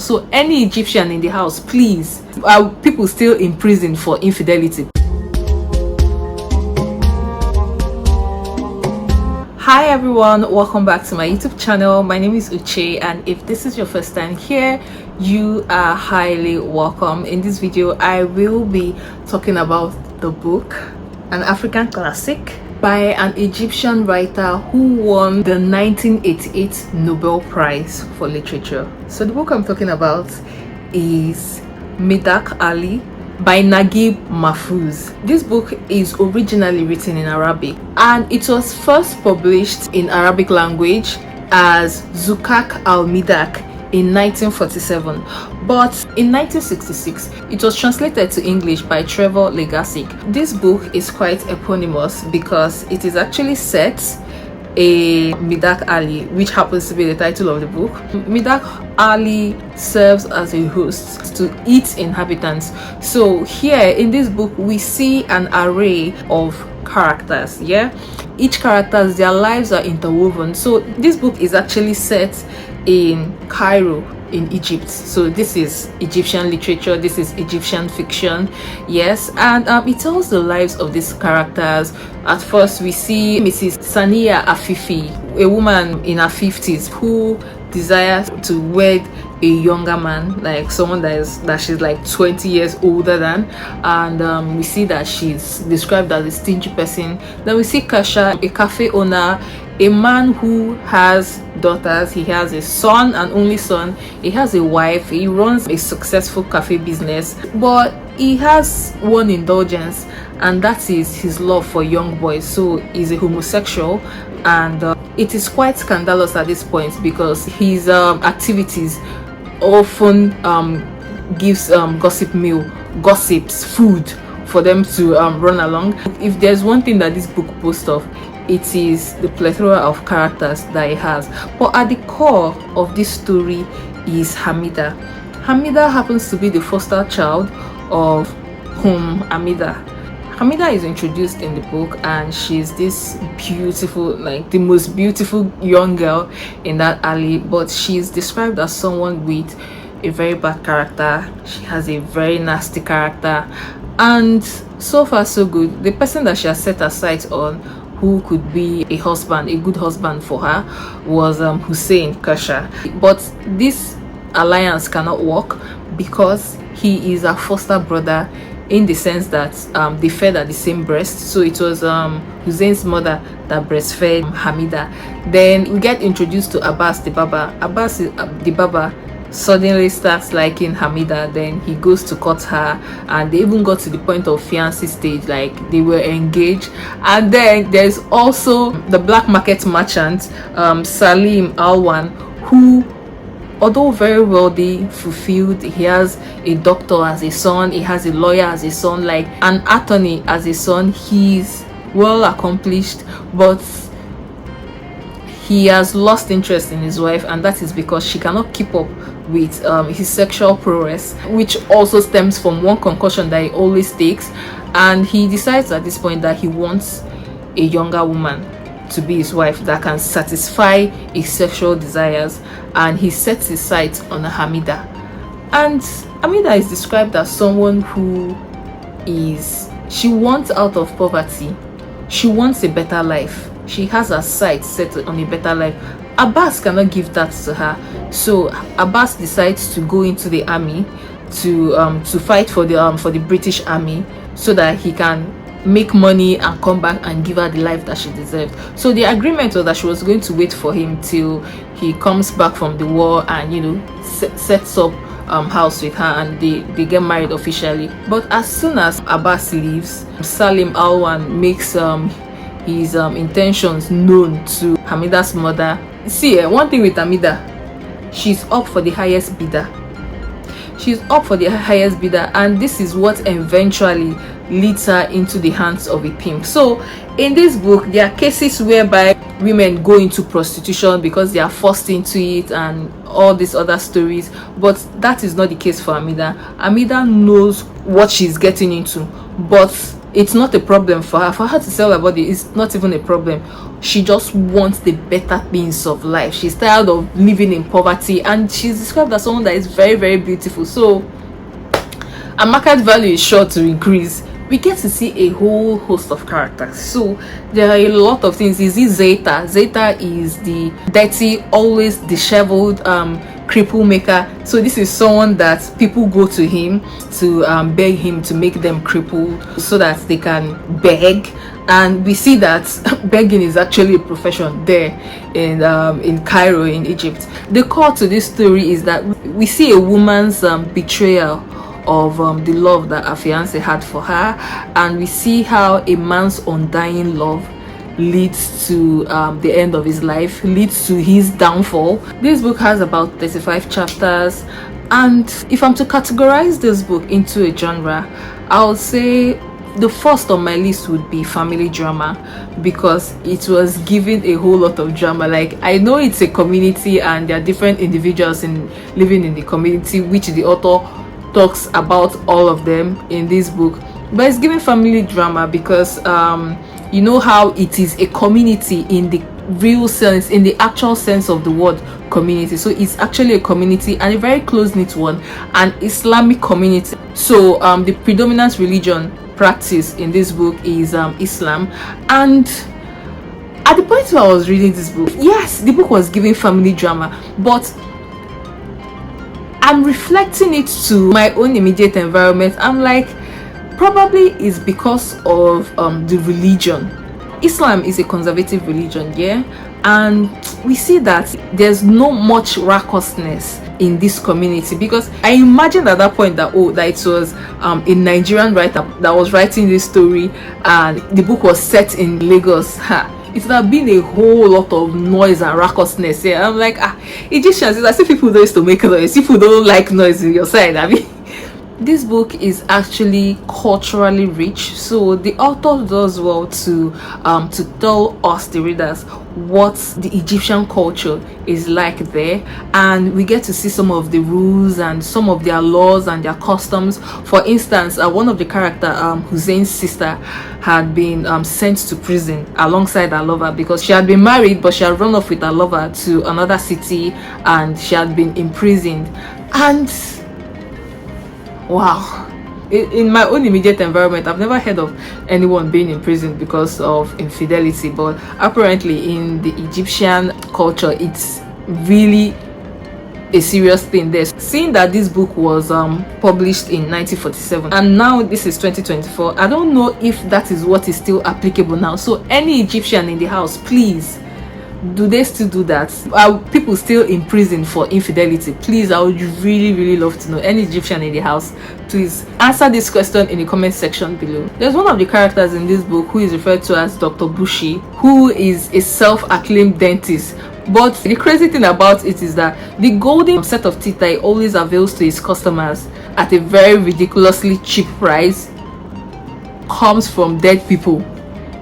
So any Egyptian in the house, please, are people still in prison for infidelity? Hi everyone, welcome back to my YouTube channel. My name is Uche, and if this is your first time here, you are highly welcome. In this video I will be talking about the book, an African classic by an Egyptian writer who won the 1988 Nobel Prize for Literature. So the book I'm talking about is Midaq Alley by Naguib Mahfouz. This book is originally written in Arabic, and it was first published in Arabic language as Zukak al-Midaq in 1947, but in 1966 it was translated to English by Trevor Legacy. This book is quite eponymous because it is actually set in Midaq Alley, which happens to be the title of the book. Midaq Alley serves as a host to its inhabitants. So here in this book we see an array of characters. Each characters, their lives are interwoven. So this book is actually set in Cairo in Egypt. So this is Egyptian literature, this is Egyptian fiction, yes, and it tells the lives of these characters. At first we see Mrs. Sania Afifi, a woman in her 50s who desires to wed a younger man, like someone that she's like 20 years older than, and we see that she's described as a stingy person. Then we see Kasha, a cafe owner, a man who has daughters. He has a son, an only son. He has a wife. He runs a successful cafe business, but he has one indulgence, and that is his love for young boys. So he's a homosexual, and it is quite scandalous at this point because his activities often gives gossips food for them to run along. If there's one thing that this book boasts of, it is the plethora of characters that it has. But at the core of this story is Hamida. Hamida happens to be the foster child of Hamida is introduced in the book, and she's this beautiful, like the most beautiful young girl in that alley, but she's described as someone with a very bad character. She has a very nasty character, and so far so good. The person that she has set her sights on, who could be a good husband for her, was Hussein Kasha. But this alliance cannot work because he is a foster brother, in the sense that they fed at the same breast. So it was Hussein's mother that breastfed Hamida. Then we get introduced to Abbas the Baba. Abbas the Baba suddenly starts liking Hamida. Then he goes to court her, and they even got to the point of fiancé stage, like they were engaged. And then there's also the black market merchant, Salim Alwan, who, although very wealthy, fulfilled, he has a doctor as a son, he has a lawyer as a son, like an attorney as a son. He's well accomplished, but he has lost interest in his wife, and that is because she cannot keep up with his sexual prowess, which also stems from one concussion that he always takes. And he decides at this point that he wants a younger woman to be his wife that can satisfy his sexual desires, and he sets his sights on Hamida. And Hamida is described as someone who she wants out of poverty, she wants a better life, she has her sights set on a better life. Abbas cannot give that to her, so Abbas decides to go into the army to fight for the British army, so that he can make money and come back and give her the life that she deserved. So the agreement was that she was going to wait for him till he comes back from the war and sets up house with her, and they get married officially. But as soon as Abbas leaves, Salim Alwan makes his intentions known to Hamida's mother. See, one thing with Hamida, she's up for the highest bidder. And this is what eventually leads her into the hands of a pimp. So in this book, there are cases whereby women go into prostitution because they are forced into it and all these other stories, but that is not the case for Hamida. Hamida knows what she's getting into, but it's not a problem for her. For her to sell her body is not even a problem. She just wants the better things of life. She's tired of living in poverty, and she's described as someone that is very, very beautiful. So her market value is sure to increase. We get to see a whole host of characters. So there are a lot of things. Is this Zeta? Zeta is the dirty, always disheveled cripple maker. So this is someone that people go to him to beg him to make them crippled so that they can beg. And we see that begging is actually a profession there in Cairo, in Egypt. The core to this story is that we see a woman's betrayal of the love that her fiance had for her, and we see how a man's undying love leads to the end of his life, leads to his downfall. This book has about 35 chapters, and if I'm to categorize this book into a genre, I would say the first on my list would be family drama, because it was giving a whole lot of drama. Like, I know it's a community and there are different individuals living in the community, which the author talks about all of them in this book, but it's giving family drama because you know how it is a community in the real sense, in the actual sense of the word community. So it's actually a community, and a very close-knit one, an Islamic community. So the predominant religion practice in this book is Islam. And at the point where I was reading this book, yes, the book was giving family drama, but I'm reflecting it to my own immediate environment. I'm like, probably it's because of the religion. Islam is a conservative religion, yeah, and we see that there's no much raucousness in this community, because I imagine at that point that it was a Nigerian writer that was writing this story, and the book was set in Lagos. It would have been a whole lot of noise and raucousness. Yeah, I'm like, Egyptians, it's as if people don't used to make noise. People don't like noise in your side. I mean, this book is actually culturally rich, so the author does well to tell us, the readers, what the Egyptian culture is like there, and we get to see some of the rules and some of their laws and their customs. For instance, one of the character, Hussein's sister, had been sent to prison alongside her lover because she had been married, but she had run off with her lover to another city, and she had been imprisoned. And wow, in my own immediate environment, I've never heard of anyone being in prison because of infidelity, but apparently in the Egyptian culture, it's really a serious thing there. Seeing that this book was published in 1947 and now this is 2024, I don't know if that is what is still applicable now. So any Egyptian in the house, please, do they still do that? Are people still in prison for infidelity? Please, I would really, really love to know. Any Egyptian in the house, please answer this question in the comment section below. There's one of the characters in this book who is referred to as Dr. Bushi, who is a self-acclaimed dentist. But the crazy thing about it is that the golden set of teeth that he always avails to his customers at a very ridiculously cheap price comes from dead people.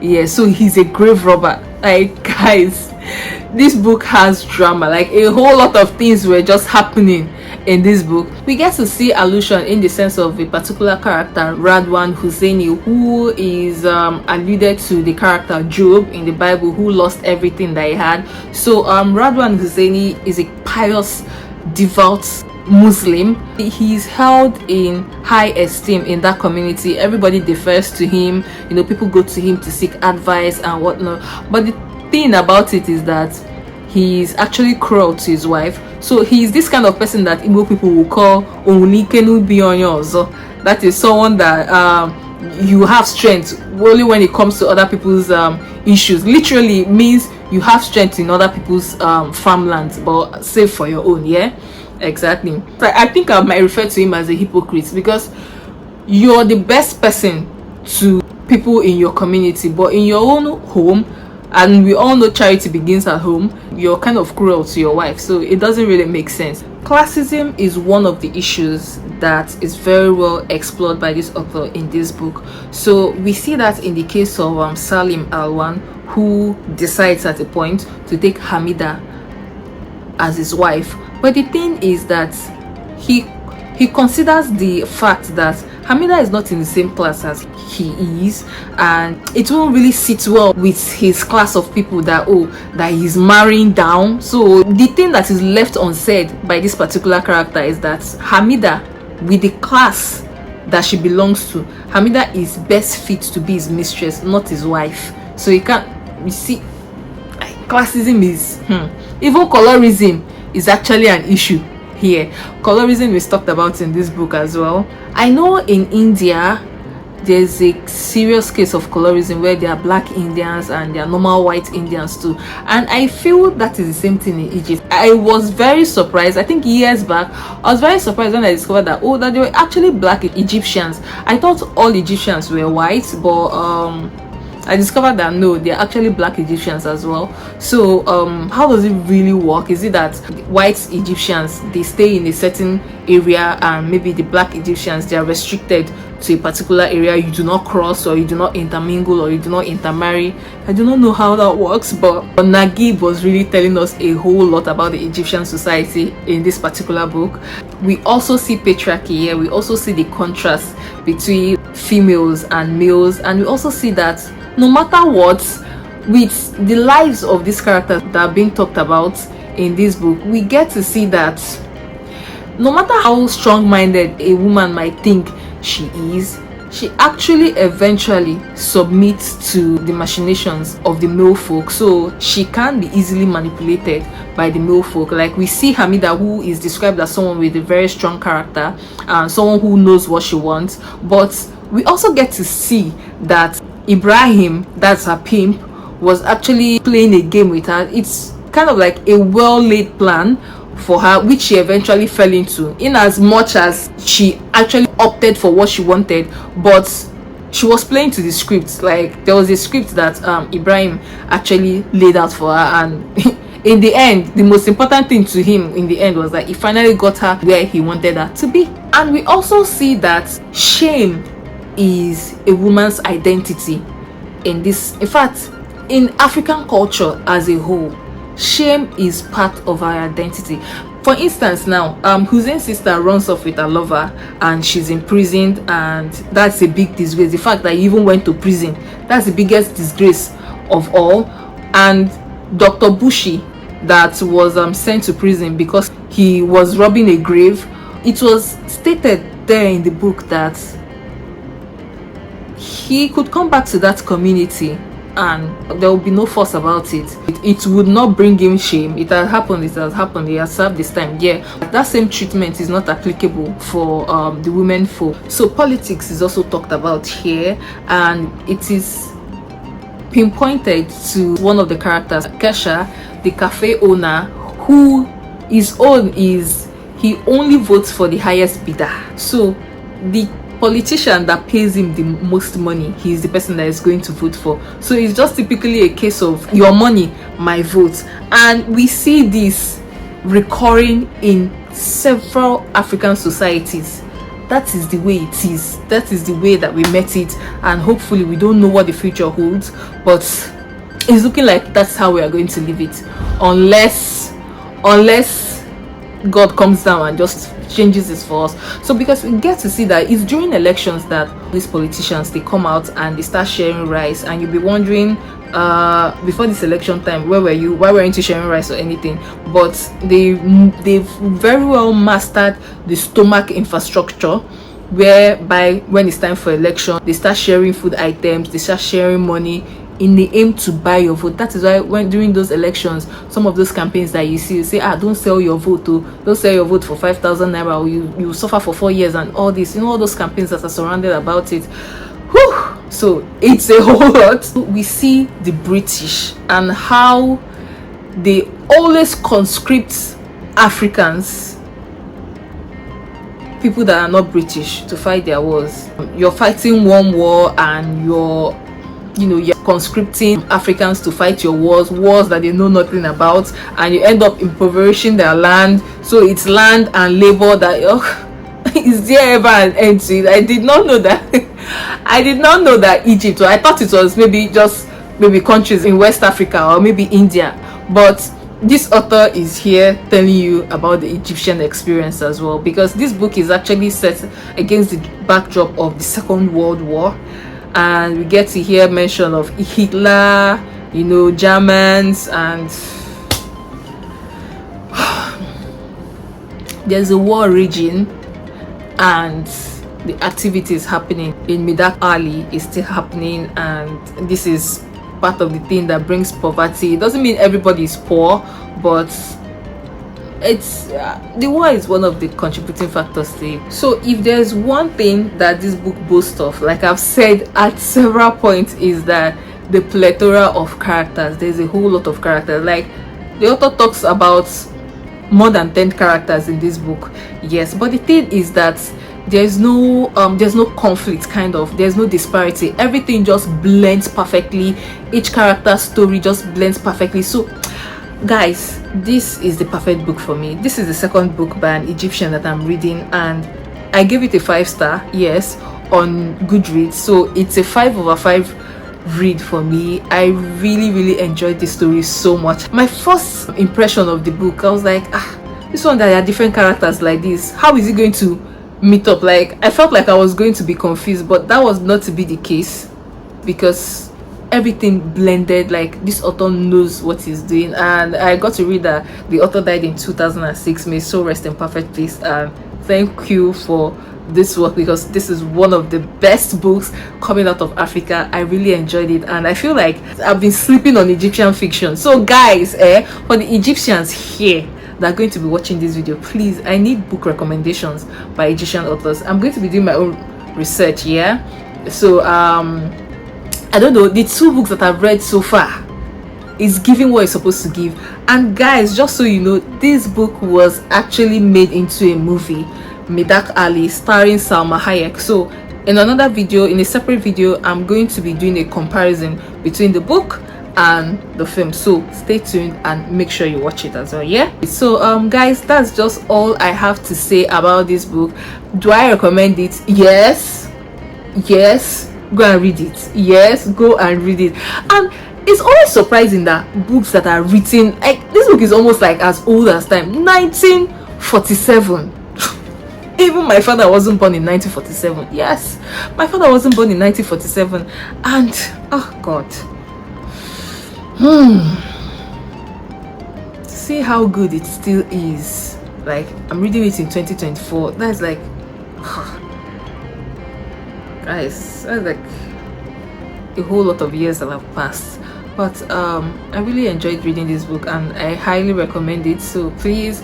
Yeah, so he's a grave robber. Like, guys, this book has drama. Like, a whole lot of things were just happening in this book. We get to see allusion in the sense of a particular character, Radwan Husseini, who is alluded to the character Job in the Bible, who lost everything that he had. So Radwan Husseini is a pious, devout Muslim. He's held in high esteem in that community. Everybody defers to him, you know, people go to him to seek advice and whatnot. But the thing about it is that he's actually cruel to his wife. So he's this kind of person that Igbo people will call Onikenu Bionyozo. That is someone that you have strength only when it comes to other people's issues. Literally means you have strength in other people's farmlands, but save for your own. Yeah, exactly. So I think I might refer to him as a hypocrite, because you're the best person to people in your community, but in your own home, and we all know charity begins at home, you're kind of cruel to your wife. So it doesn't really make sense. Classism is one of the issues that is very well explored by this author in this book. So we see that in the case of Salim Alwan, who decides at a point to take Hamida as his wife. But the thing is that he considers the fact that Hamida is not in the same class as he is, and it won't really sit well with his class of people that he's marrying down. So the thing that is left unsaid by this particular character is that Hamida, with the class that she belongs to, Hamida is best fit to be his mistress, not his wife. So you see, classism is even colorism is actually an issue here. Colorism is talked about in this book as well. I know in India there's a serious case of colorism where there are black Indians and there are normal white Indians too, and I feel that is the same thing in Egypt. I was very surprised, I think years back, I was very surprised when I discovered that that there were actually black Egyptians. I thought all Egyptians were white, but I discovered that no, they're actually black Egyptians as well. So how does it really work? Is it that white Egyptians, they stay in a certain area, and maybe the black Egyptians, they are restricted to a particular area? You do not cross, or you do not intermingle, or you do not intermarry. I do not know how that works, but Naguib was really telling us a whole lot about the Egyptian society in this particular book. We also see patriarchy here. We also see the contrast between females and males, and we also see that no matter what, with the lives of these characters that are being talked about in this book, we get to see that no matter how strong-minded a woman might think she is, she actually eventually submits to the machinations of the male folk. So she can be easily manipulated by the male folk. Like we see Hamida, who is described as someone with a very strong character and someone who knows what she wants, but we also get to see that Ibrahim, that's her pimp, was actually playing a game with her. It's kind of like a well-laid plan for her, which she eventually fell into, in as much as she actually opted for what she wanted, but she was playing to the script. Like there was a script that Ibrahim actually laid out for her, and in the end, the most important thing to him in the end was that he finally got her where he wanted her to be. And we also see that shame is a woman's identity in this. In fact, in African culture as a whole, shame is part of our identity. For instance, now Hussein's sister runs off with her lover and she's imprisoned, and that's a big disgrace. The fact that he even went to prison, that's the biggest disgrace of all. And Dr. Bushi, that was sent to prison because he was robbing a grave, it was stated there in the book that he could come back to that community and there will be no fuss about it. It would not bring him shame. It has happened, it has happened, he has served this time. Yeah, that same treatment is not applicable for the women folk. So politics is also talked about here, and it is pinpointed to one of the characters, Kesha, the cafe owner, who his own is he only votes for the highest bidder. So the politician that pays him the most money, he is the person that is going to vote for. So it's just typically a case of your money, my vote. And we see this recurring in several African societies. That is the way it is. That is the way that we met it, and hopefully we don't know what the future holds, but it's looking like that's how we are going to live it, unless God comes down and just changes this for us. So because we get to see that it's during elections that these politicians, they come out and they start sharing rice, and you'll be wondering before this election time, where were you? Why weren't you sharing rice or anything? But they've very well mastered the stomach infrastructure, whereby when it's time for election, they start sharing food items, they start sharing money in the aim to buy your vote. That is why when during those elections, some of those campaigns that you see, you say, don't sell your vote, don't sell your vote for 5,000 naira, or you suffer for 4 years, and all this, all those campaigns that are surrounded about it. Whew. So it's a whole lot. We see the British and how they always conscript Africans, people that are not British, to fight their wars. You're fighting one war and you're conscripting Africans to fight your wars that they know nothing about, and you end up impoverishing their land. So it's land and labor that is there ever an end to it? I did not know that. I did not know that Egypt, I thought it was maybe countries in West Africa or maybe India, but this author is here telling you about the Egyptian experience as well, because this book is actually set against the backdrop of the Second World War, and we get to hear mention of Hitler, you know, Germans, and there's a war raging, and the activities happening in Midaq Alley is still happening, and this is part of the thing that brings poverty. It doesn't mean everybody is poor, but it's the war is one of the contributing factors to it. So if there's one thing that this book boasts of, like I've said at several points, is that the plethora of characters. There's a whole lot of characters. Like the author talks about more than 10 characters in this book, yes, but the thing is that there's no conflict, kind of, there's no disparity. Everything just blends perfectly. Each character story just blends perfectly. So guys, this is the perfect book for me. This is the second book by an Egyptian that I'm reading, and I gave it a 5-star, yes, on Goodreads. So it's a 5/5 read for me. I really enjoyed this story so much. My first impression of the book, I was like, this one, that there are different characters like this, how is it going to meet up? Like, I felt like I was going to be confused, but that was not to be the case, because everything blended. Like, this author knows what he's doing. And I got to read that the author died in 2006. May so rest in perfect peace, and thank you for this work, because this is one of the best books coming out of Africa. I really enjoyed it, and I feel like I've been sleeping on Egyptian fiction. So guys, for the Egyptians here that are going to be watching this video, please, I need book recommendations by Egyptian authors. I'm going to be doing my own research, yeah. So I don't know, the 2 books that I've read so far is giving what it's supposed to give. And guys, just so you know, this book was actually made into a movie, Midaq Alley, starring Salma Hayek. So in another video, in a separate video, I'm going to be doing a comparison between the book and the film. So stay tuned and make sure you watch it as well, yeah. So guys, that's just all I have to say about this book. Do I recommend it? Yes, go and read it. Yes, go and read it. And it's always surprising that books that are written, like this book is almost like as old as time, 1947. Even my father wasn't born in 1947. Yes, my father wasn't born in 1947. And oh god, see how good it still is. Like, I'm reading it in 2024. That's like guys, that's like a whole lot of years that have passed. But I really enjoyed reading this book, and I highly recommend it. So please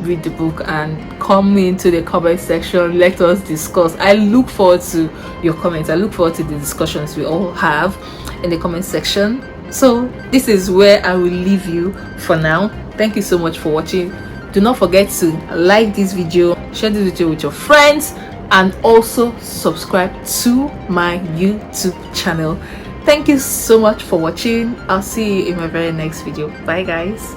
read the book and come into the comment section. Let us discuss. I look forward to your comments. I look forward to the discussions we all have in the comment section. So this is where I will leave you for now. Thank you so much for watching. Do not forget to like this video, share this video with your friends, and also subscribe to my YouTube channel. Thank you so much for watching. I'll see you in my very next video. Bye guys.